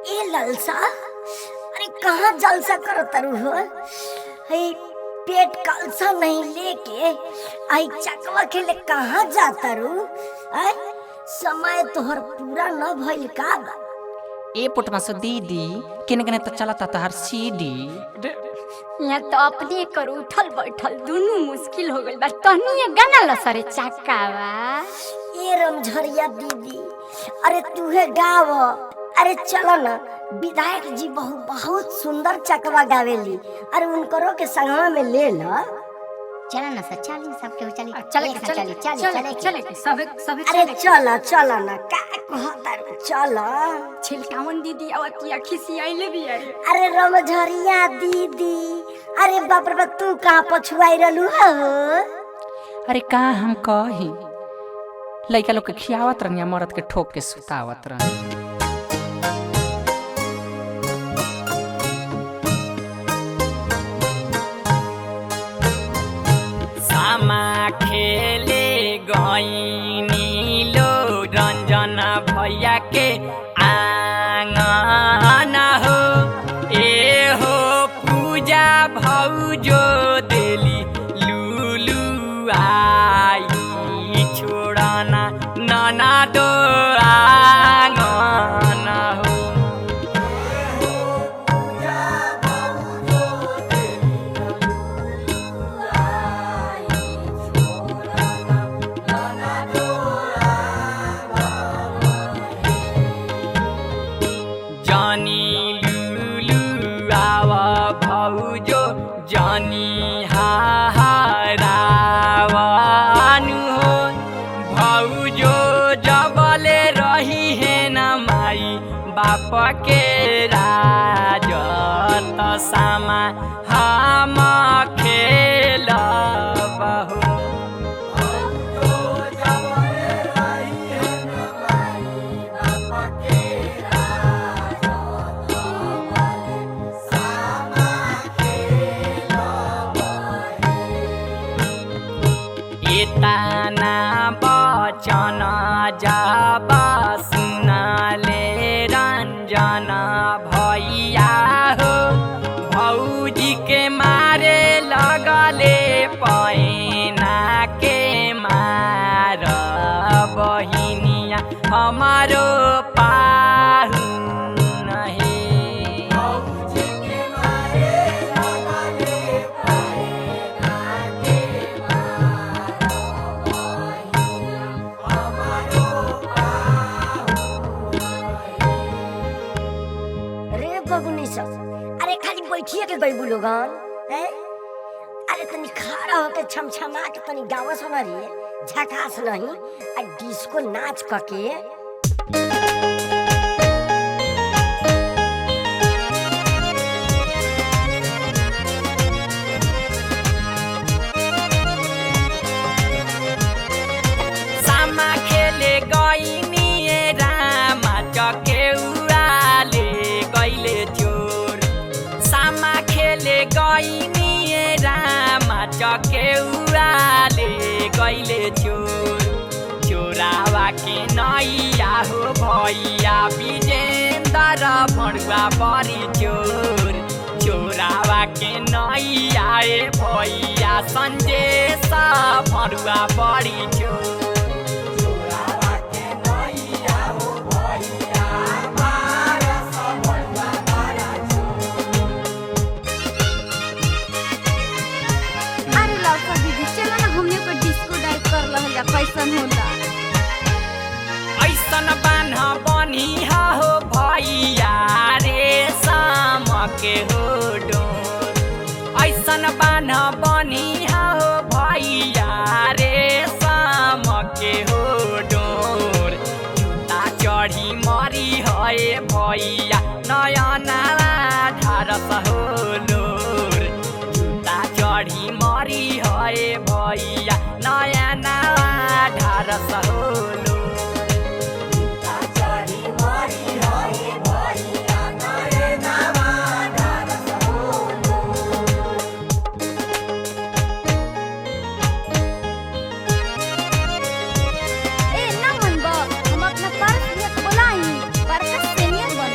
ए ललसा, अरे कहाँ जलसा करो तरु हो? हे पेट कलसा नहीं लेके आई चकवा खेले कहाँ जाता रू? समय तोहर पूरा न भइल का बा? ए पुटमा से दीदी किने किने तो चलता तहर सीडी यहाँ तो अपने कर उठल बैठल दोनों मुश्किल हो गइल बा। तहनी ये गाना लसरे चकावा। ए रमझरिया दीदी, अरे तूहे गाव। अरे चलो ना, विधायक जी बहुत सुंदर चकवा गावेली। अरे उनकरो के संगवा में ले लो। चला ना सर, चली सबके चली चले सब अरे चला ना, का कहता रे? चला छिलकावन दीदी आवत या खिसी आइले भी अरे। अरे रमझरिया दीदी, अरे बाप रे बाप, तू कहाँ पछुआई रहलू हो? अरे का हम कही, लइका लोग के खियावत रहनी, मरद के ठोक के सुतावत रहनी। खेले गईनी लो रंजन भैया के आंगन हो, ए हो पूजा भौजो देली लुलु आई छोड़ना नाना दो आंगन हो। जानी हाहारावानु हो, भौजो जबले रही है न माई बाप के राज त सामा हम खेल बहु। ताना बचन जब सुनले रंजन भैया हो, भौजी के मारे लगले पैना के मार बहिनिया हमारो पाहु नहीं। अरे खाली बैठिए के गई लोगन, अरे तनी खड़ा होके छमछमा के तनी गावा सुना रही झकास नहीं आ डिस्को नाच कके। सामा खेले गईनी रामा चके गईनी रामा चकेउराले गईले चोर, चोरावा के नैया हो भैया विजेन्द्र भणुआ बड़ी चोर, चोरावा के नैया भैया संजेश भणुआ बड़ी चोर। कैसन होला ऐसन बान्ह बनिहा हो भैया रे शाम के हो डोर, ऐसन बान्ह बनिहा हो भैया रे शाम के हो डोर। जूता चढ़ी मरी है भैया नयना ढारस हो लोर, जूता चढ़ी मरी है भैया नयना ढारस हो लोर। ए ना मन बा, हम अपना पार्क में बोलाई, पार्क से नियर बन।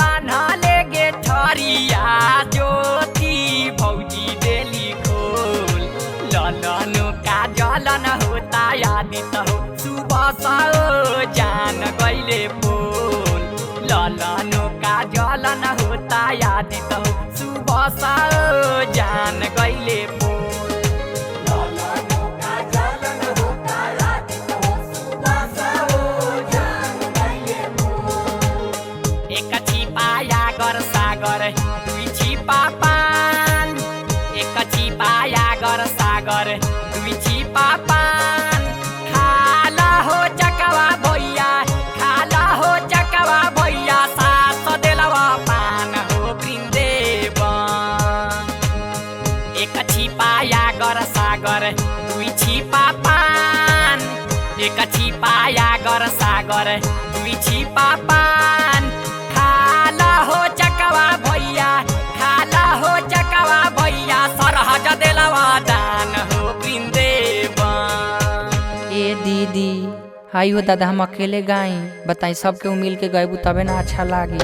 बान्हले गे ठरिया ज्योति भौजी देली खोल ललनु का जलन होता यादित हो सुबह साओ जान गइले पोल ललनु का जलन होता यादित हो सुबह साओ जान गइले पोल एक छिपाया गर सागर दुई छिपा पान एक छिपाया गर सागर दुई छिपा पान खाला हो चकवा भैया खाला हो चकवा भैया सास देलवा पान हो वृन्देवन एक छिपाया गर सागर दुई छिपा पान एक छिपाया गर सागर दुई छिपा पान खाला हो चकवा भैया खाला हो चकवा भैया सरहज देलवा दान हो वृन्देवन। ए दीदी हाई हो दादा हम अकेले गाई बताई सबके मिल के गएबू तबे ना अच्छा लागी।